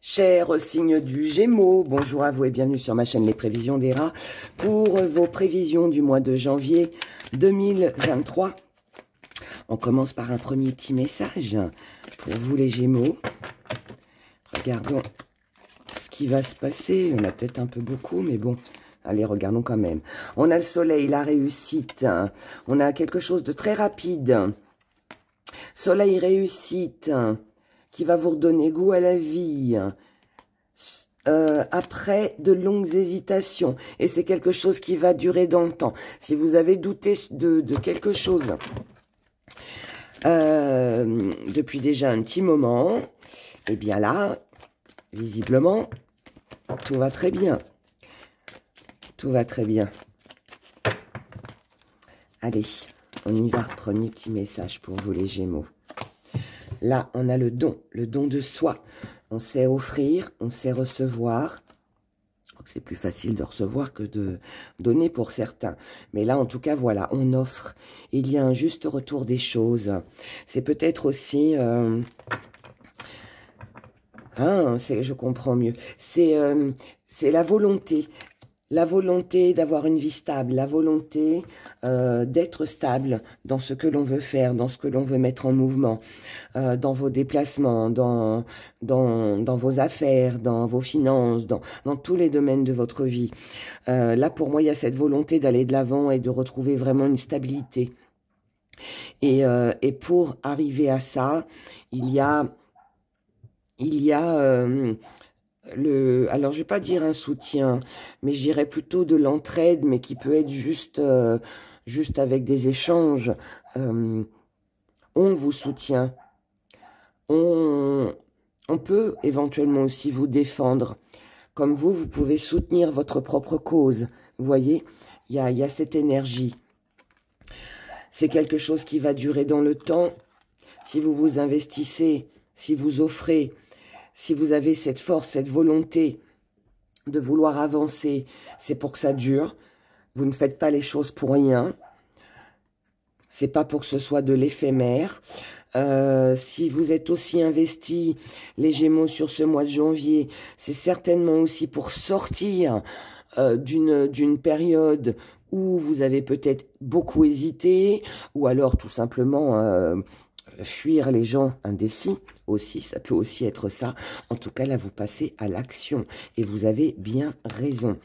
Chers signes du Gémeaux, bonjour à vous et bienvenue sur ma chaîne Les Prévisions des Rats pour vos prévisions du mois de janvier 2023. On commence par un premier petit message pour vous les Gémeaux. Regardons ce qui va se passer. On a peut-être un peu beaucoup, mais bon, allez, regardons quand même. On a le soleil, la réussite. On a quelque chose de très rapide. Soleil, réussite, qui va vous redonner goût à la vie. Après de longues hésitations. Et c'est quelque chose qui va durer dans le temps. Si vous avez douté de quelque chose depuis déjà un petit moment, eh bien là, visiblement, tout va très bien. Tout va très bien. Allez, on y va. Premier petit message pour vous les Gémeaux. Là, on a le don de soi. On sait offrir, on sait recevoir. C'est plus facile de recevoir que de donner pour certains. Mais là, en tout cas, voilà, on offre. Il y a un juste retour des choses. C'est peut-être aussi... je comprends mieux. C'est la volonté. La volonté d'avoir une vie stable, la volonté d'être stable dans ce que l'on veut faire, dans ce que l'on veut mettre en mouvement, dans vos déplacements, dans vos affaires, dans vos finances, dans tous les domaines de votre vie. Là, pour moi, il y a cette volonté d'aller de l'avant et de retrouver vraiment une stabilité. Et pour arriver à ça, il y a alors je vais pas dire un soutien, mais je dirais plutôt de l'entraide, mais qui peut être juste avec des échanges. On vous soutient. On peut éventuellement aussi vous défendre. Comme vous pouvez soutenir votre propre cause. Vous voyez, il y a cette énergie. C'est quelque chose qui va durer dans le temps. Si vous vous investissez, si vous offrez, si vous avez cette force, cette volonté de vouloir avancer, c'est pour que ça dure. Vous ne faites pas les choses pour rien. C'est pas pour que ce soit de l'éphémère. Si vous êtes aussi investis, les Gémeaux, sur ce mois de janvier, c'est certainement aussi pour sortir d'une période où vous avez peut-être beaucoup hésité, ou alors tout simplement... fuir les gens indécis aussi, ça peut aussi être ça. En tout cas, là, vous passez à l'action et vous avez bien raison.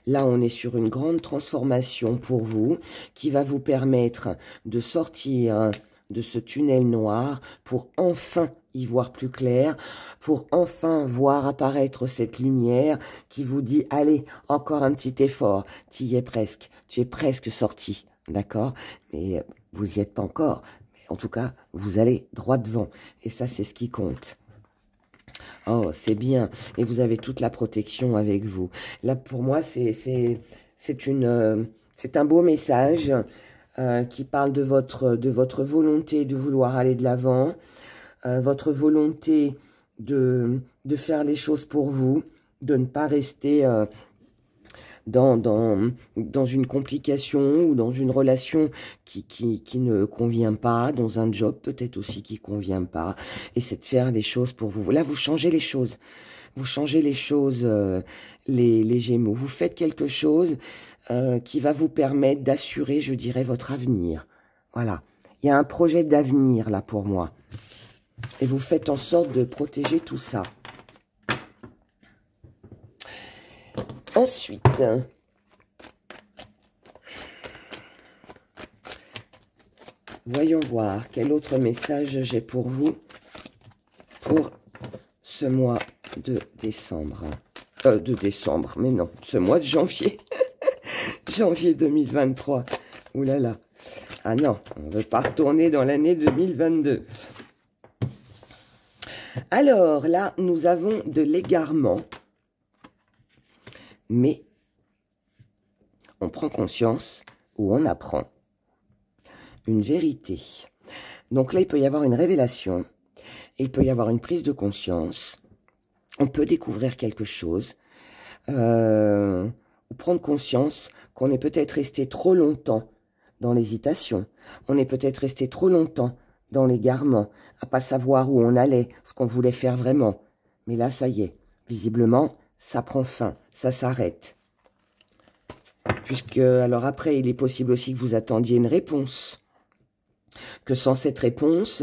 Là, on est sur une grande transformation pour vous qui va vous permettre de sortir de ce tunnel noir pour enfin y voir plus clair, pour enfin voir apparaître cette lumière qui vous dit, allez, encore un petit effort, tu y es presque, tu es presque sorti, d'accord? Mais vous n'y êtes pas encore. En tout cas, vous allez droit devant. Et ça, c'est ce qui compte. Oh, c'est bien. Et vous avez toute la protection avec vous. Là, pour moi, c'est un beau message qui parle de votre volonté de vouloir aller de l'avant, votre volonté de faire les choses pour vous, de ne pas rester... dans une complication ou dans une relation qui ne convient pas, dans un job peut-être aussi qui ne convient pas, et c'est de faire les choses pour vous. Là, vous changez les choses. Vous changez les choses, les Gémeaux. Vous faites quelque chose qui va vous permettre d'assurer, je dirais, votre avenir. Voilà. Il y a un projet d'avenir là pour moi. Et vous faites en sorte de protéger tout ça. Ensuite, voyons voir quel autre message j'ai pour vous pour ce mois de décembre. Mais non, ce mois de janvier. Janvier 2023. Ouh là là. Ah non, on ne veut pas retourner dans l'année 2022. Alors là, nous avons de l'égarement. Mais on prend conscience ou on apprend une vérité. Donc là, il peut y avoir une révélation, et il peut y avoir une prise de conscience. On peut découvrir quelque chose, ou prendre conscience qu'on est peut-être resté trop longtemps dans l'hésitation. On est peut-être resté trop longtemps dans l'égarement, à pas savoir où on allait, ce qu'on voulait faire vraiment. Mais là, ça y est. Visiblement, ça prend fin. Ça s'arrête. Puisque, alors après, il est possible aussi que vous attendiez une réponse. Que sans cette réponse,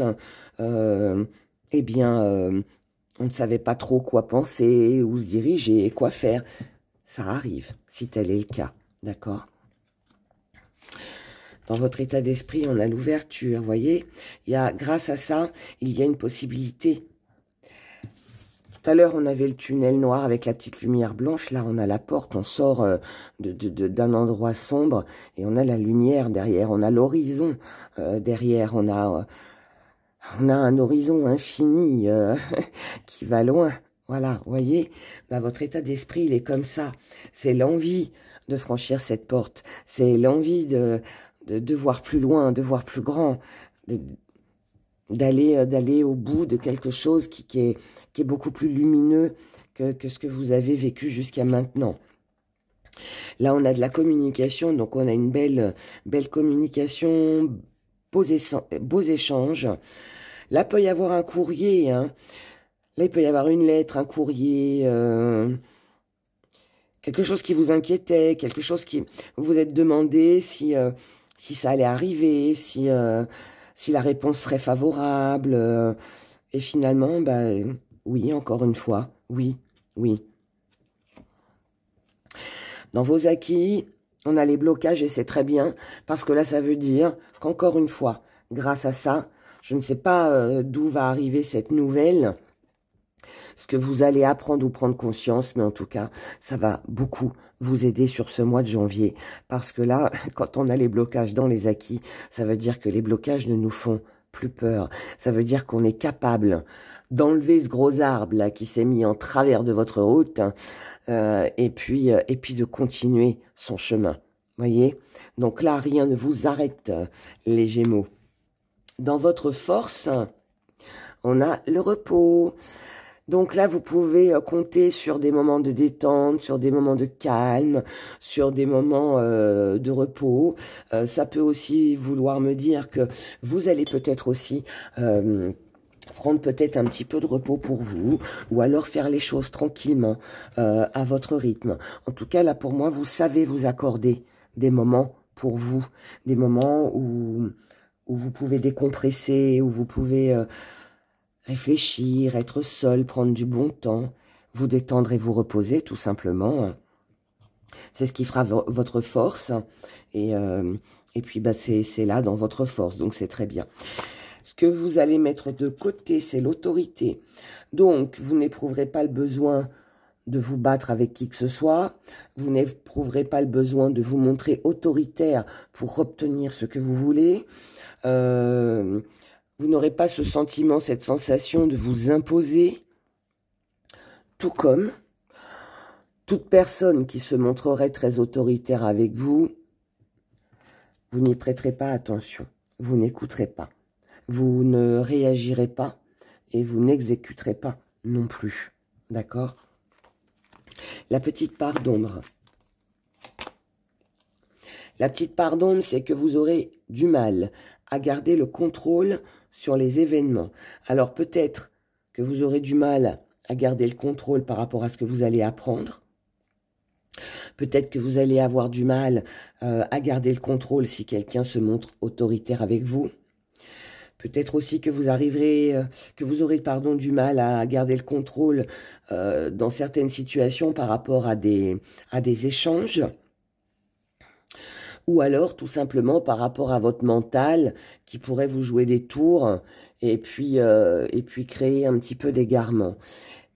eh bien, on ne savait pas trop quoi penser, où se diriger, quoi faire. Ça arrive, si tel est le cas. D'accord ? Dans votre état d'esprit, on a l'ouverture, vous voyez. Grâce à ça, il y a une possibilité. Tout à l'heure, on avait le tunnel noir avec la petite lumière blanche. Là, on a la porte, on sort d'un endroit sombre et on a la lumière derrière. On a l'horizon derrière. On a un horizon infini qui va loin. Voilà, vous voyez, bah, votre état d'esprit, il est comme ça. C'est l'envie de franchir cette porte. C'est l'envie de voir plus loin, de voir plus grand, d'aller au bout de quelque chose qui est beaucoup plus lumineux que ce que vous avez vécu jusqu'à maintenant. Là, on a de la communication, donc on a une belle communication, beaux échanges. Là, peut y avoir un courrier, hein. Là, il peut y avoir une lettre, un courrier, quelque chose qui vous inquiétait, quelque chose qui vous vous êtes demandé si ça allait arriver, si la réponse serait favorable. Et finalement, bah, oui, encore une fois, oui, oui. Dans vos acquis, on a les blocages et c'est très bien, parce que là, ça veut dire qu'encore une fois, grâce à ça, je ne sais pas d'où va arriver cette nouvelle, ce que vous allez apprendre ou prendre conscience, mais en tout cas, ça va beaucoup vous aider sur ce mois de janvier. Parce que là, quand on a les blocages dans les acquis, ça veut dire que les blocages ne nous font plus peur. Ça veut dire qu'on est capable d'enlever ce gros arbre là qui s'est mis en travers de votre route et puis de continuer son chemin. Voyez? Donc là, rien ne vous arrête, les Gémeaux. Dans votre force, on a le repos. Donc là, vous pouvez compter sur des moments de détente, sur des moments de calme, sur des moments de repos. Ça peut aussi vouloir me dire que vous allez peut-être aussi prendre peut-être un petit peu de repos pour vous, ou alors faire les choses tranquillement, à votre rythme. En tout cas, là, pour moi, vous savez vous accorder des moments pour vous, des moments où vous pouvez décompresser, où vous pouvez réfléchir, être seul, prendre du bon temps, vous détendre et vous reposer, tout simplement. C'est ce qui fera votre force. Et puis, bah, c'est là, dans votre force. Donc, c'est très bien. Ce que vous allez mettre de côté, c'est l'autorité. Donc, vous n'éprouverez pas le besoin de vous battre avec qui que ce soit. Vous n'éprouverez pas le besoin de vous montrer autoritaire pour obtenir ce que vous voulez. Vous n'aurez pas ce sentiment, cette sensation de vous imposer, tout comme toute personne qui se montrerait très autoritaire avec vous, vous n'y prêterez pas attention, vous n'écouterez pas, vous ne réagirez pas et vous n'exécuterez pas non plus, d'accord? La petite part d'ombre. La petite part d'ombre, c'est que vous aurez du mal à garder le contrôle sur les événements. Alors peut-être que vous aurez du mal à garder le contrôle par rapport à ce que vous allez apprendre. Peut-être que vous allez avoir du mal à garder le contrôle si quelqu'un se montre autoritaire avec vous. Peut-être aussi que vous aurez du mal à garder le contrôle dans certaines situations par rapport à des échanges. Ou alors, tout simplement, par rapport à votre mental, qui pourrait vous jouer des tours et puis créer un petit peu d'égarement.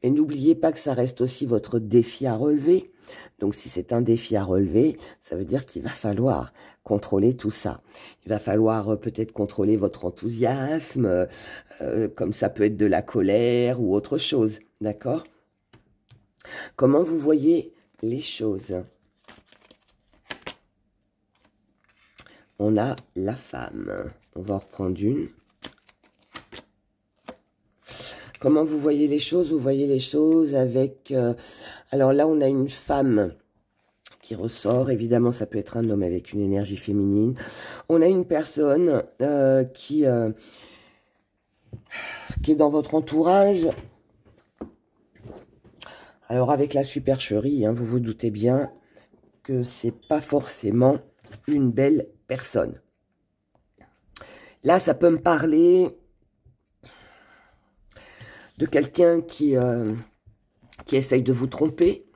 Et n'oubliez pas que ça reste aussi votre défi à relever. Donc, si c'est un défi à relever, ça veut dire qu'il va falloir contrôler tout ça. Il va falloir peut-être contrôler votre enthousiasme, comme ça peut être de la colère ou autre chose. D'accord? Comment vous voyez les choses? On a la femme. On va en reprendre une. Comment vous voyez les choses? Vous voyez les choses avec... alors là, on a une femme qui ressort. Évidemment, ça peut être un homme avec une énergie féminine. On a une personne qui est dans votre entourage Alors avec la supercherie, hein, vous vous doutez bien que c'est pas forcément une belle personne. Là, ça peut me parler de quelqu'un qui essaye de vous tromper.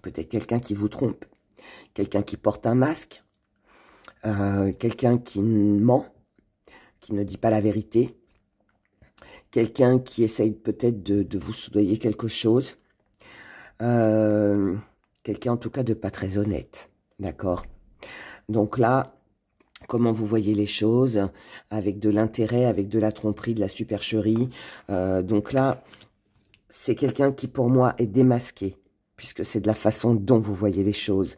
Peut-être quelqu'un qui vous trompe. Quelqu'un qui porte un masque. Quelqu'un qui ment. Qui ne dit pas la vérité. Quelqu'un qui essaye peut-être de vous soudoyer quelque chose. Quelqu'un en tout cas de pas très honnête. D'accord? Donc là, comment vous voyez les choses, avec de l'intérêt, avec de la tromperie, de la supercherie. Donc là, c'est quelqu'un qui pour moi est démasqué, puisque c'est de la façon dont vous voyez les choses.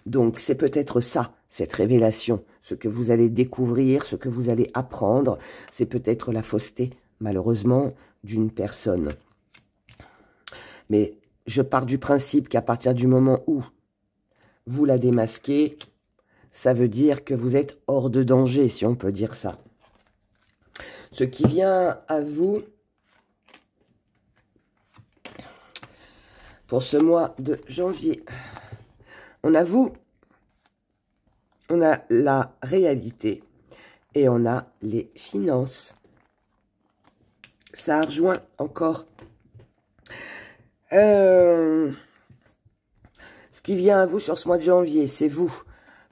Donc c'est peut-être ça, cette révélation, ce que vous allez découvrir, ce que vous allez apprendre, c'est peut-être la fausseté, malheureusement, d'une personne. Mais je pars du principe qu'à partir du moment où vous la démasquez, ça veut dire que vous êtes hors de danger, si on peut dire ça. Ce qui vient à vous pour ce mois de janvier, on a vous, on a la réalité et on a les finances. Ça rejoint encore. Ce qui vient à vous sur ce mois de janvier, c'est vous.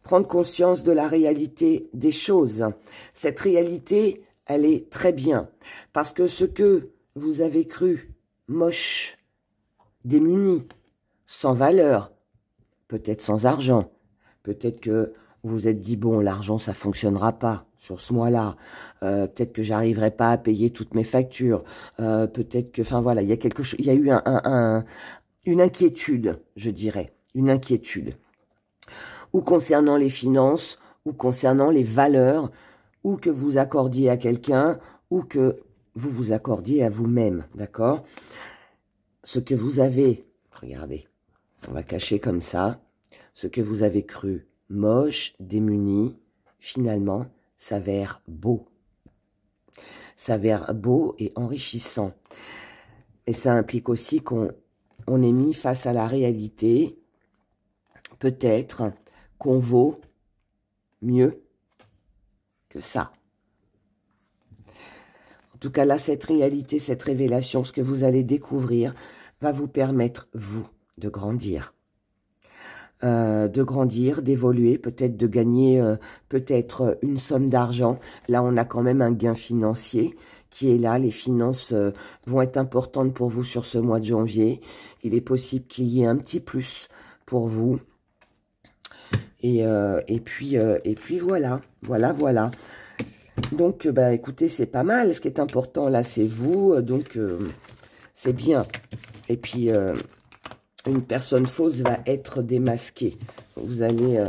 Prendre conscience de la réalité des choses. Cette réalité, elle est très bien. Parce que ce que vous avez cru moche, démuni, sans valeur, peut-être sans argent, peut-être que vous vous êtes dit, bon, l'argent, ça fonctionnera pas sur ce mois-là, peut-être que j'arriverai pas à payer toutes mes factures, peut-être que, enfin voilà, il y a quelque chose, il y a eu une inquiétude, je dirais, une inquiétude. Ou concernant les finances, ou concernant les valeurs, ou que vous accordiez à quelqu'un, ou que vous vous accordiez à vous-même, d'accord? Ce que vous avez, regardez, on va cacher comme ça, ce que vous avez cru moche, démuni, finalement, s'avère beau. S'avère beau et enrichissant. Et ça implique aussi qu'on est mis face à la réalité, peut-être qu'on vaut mieux que ça. En tout cas, là, cette réalité, cette révélation, ce que vous allez découvrir, va vous permettre, vous, de grandir. D'évoluer, peut-être de gagner peut-être une somme d'argent. Là, on a quand même un gain financier qui est là. Les finances vont être importantes pour vous sur ce mois de janvier. Il est possible qu'il y ait un petit plus pour vous. Et puis voilà, voilà. Donc, bah, écoutez, c'est pas mal. Ce qui est important, là, c'est vous. Donc, c'est bien. Et puis, une personne fausse va être démasquée. Vous allez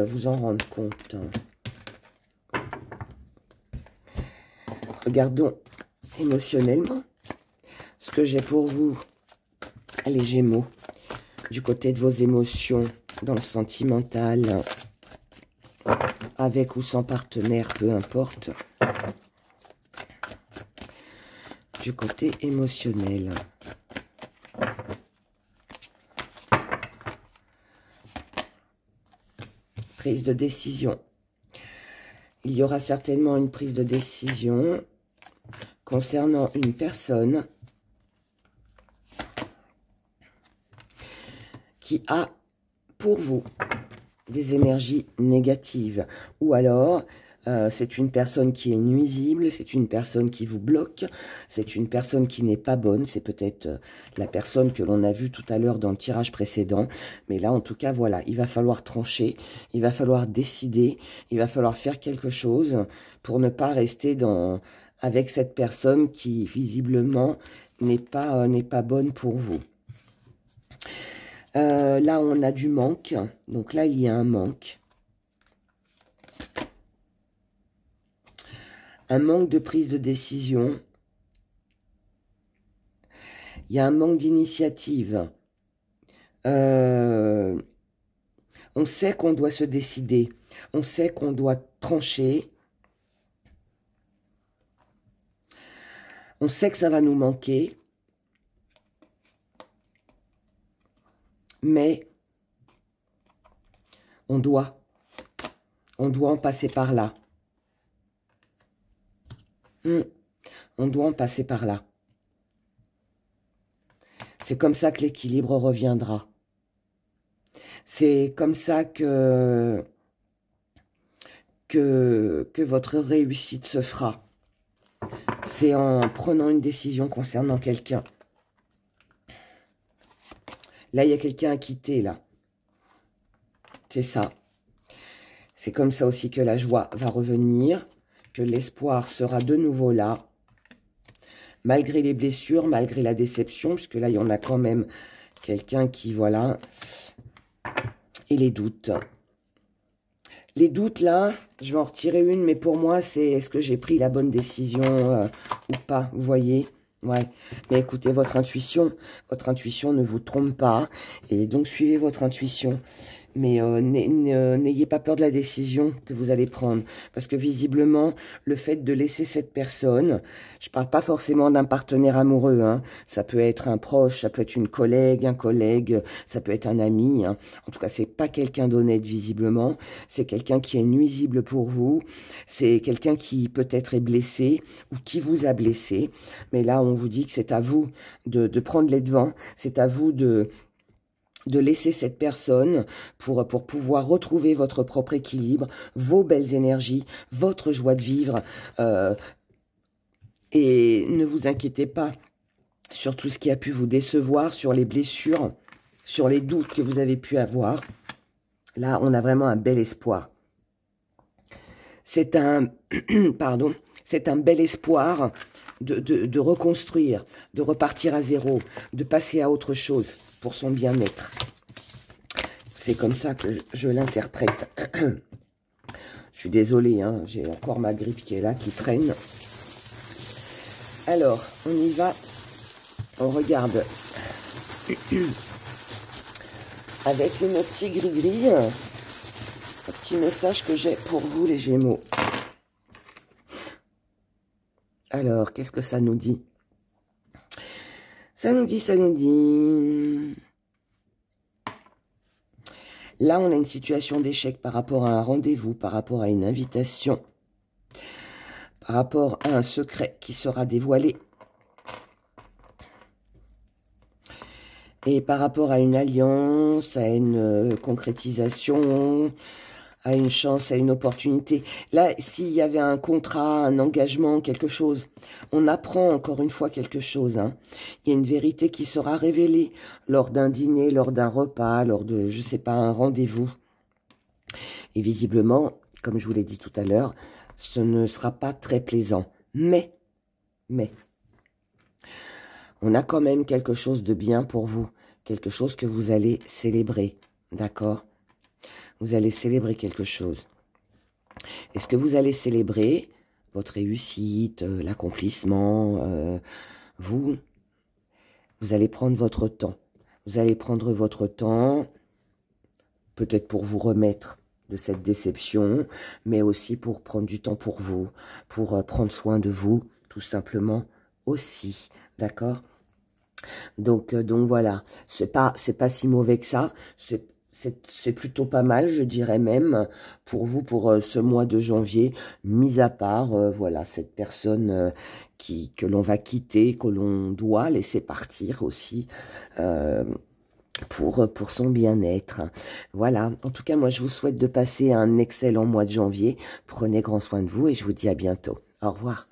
vous en rendre compte. Regardons émotionnellement ce que j'ai pour vous, les Gémeaux, du côté de vos émotions, dans le sentimental, avec ou sans partenaire, peu importe. Du côté émotionnel. Prise de décision. Il y aura certainement une prise de décision concernant une personne qui a pour vous des énergies négatives. Ou alors, c'est une personne qui est nuisible, c'est une personne qui vous bloque, c'est une personne qui n'est pas bonne, c'est peut-être la personne que l'on a vue tout à l'heure dans le tirage précédent. Mais là, en tout cas, voilà, il va falloir trancher, il va falloir décider, il va falloir faire quelque chose pour ne pas rester avec cette personne qui, visiblement, n'est pas bonne pour vous. Là, on a du manque. Donc là, il y a un manque. Un manque de prise de décision. Il y a un manque d'initiative. On sait qu'on doit se décider. On sait qu'on doit trancher. On sait que ça va nous manquer. mais on doit en passer par là. On doit en passer par là. C'est comme ça que l'équilibre reviendra. C'est comme ça que votre réussite se fera. C'est en prenant une décision concernant quelqu'un. Là, il y a quelqu'un à quitter, là. C'est ça. C'est comme ça aussi que la joie va revenir, que l'espoir sera de nouveau là. Malgré les blessures, malgré la déception, puisque là, il y en a quand même quelqu'un qui, voilà. Et les doutes. Les doutes, là, je vais en retirer une, mais pour moi, c'est est-ce que j'ai pris la bonne décision ou pas, vous voyez? Ouais, mais écoutez, votre intuition ne vous trompe pas, et donc suivez votre intuition. Mais n'ayez pas peur de la décision que vous allez prendre. Parce que visiblement, le fait de laisser cette personne, je parle pas forcément d'un partenaire amoureux, hein. Ça peut être un proche, ça peut être une collègue, un collègue, ça peut être un ami, hein. En tout cas, c'est pas quelqu'un d'honnête visiblement. C'est quelqu'un qui est nuisible pour vous. C'est quelqu'un qui peut-être est blessé ou qui vous a blessé. Mais là, on vous dit que c'est à vous de prendre les devants. C'est à vous de laisser cette personne pour pouvoir retrouver votre propre équilibre, vos belles énergies, votre joie de vivre. Et ne vous inquiétez pas sur tout ce qui a pu vous décevoir, sur les blessures, sur les doutes que vous avez pu avoir. Là, on a vraiment un bel espoir. C'est un, pardon, c'est un bel espoir de reconstruire, de repartir à zéro, de passer à autre chose pour son bien-être. C'est comme ça que je l'interprète. Je suis désolée, hein, j'ai encore ma grippe qui est là, qui traîne. Alors, on y va. On regarde avec le petit gris-gris, un petit message que j'ai pour vous, les Gémeaux. Alors, qu'est-ce que ça nous dit? Ça nous dit... Là, on a une situation d'échec par rapport à un rendez-vous, par rapport à une invitation, par rapport à un secret qui sera dévoilé. Et par rapport à une alliance, à une concrétisation, à une chance, à une opportunité. Là, s'il y avait un contrat, un engagement, quelque chose, on apprend encore une fois quelque chose. Hein. Il y a une vérité qui sera révélée lors d'un dîner, lors d'un repas, lors de, je sais pas, un rendez-vous. Et visiblement, comme je vous l'ai dit tout à l'heure, ce ne sera pas très plaisant. Mais, on a quand même quelque chose de bien pour vous. Quelque chose que vous allez célébrer. D'accord ? Vous allez célébrer quelque chose. Est-ce que vous allez célébrer votre réussite, l'accomplissement, vous allez prendre votre temps. Vous allez prendre votre temps, peut-être pour vous remettre de cette déception, mais aussi pour prendre du temps pour vous, pour prendre soin de vous, tout simplement aussi. D'accord ? Donc voilà, c'est pas si mauvais que ça, c'est plutôt pas mal, je dirais même, pour vous, pour ce mois de janvier, mis à part, voilà, cette personne que l'on va quitter, que l'on doit laisser partir aussi, pour son bien-être. Voilà, en tout cas, moi, je vous souhaite de passer un excellent mois de janvier. Prenez grand soin de vous et je vous dis à bientôt. Au revoir.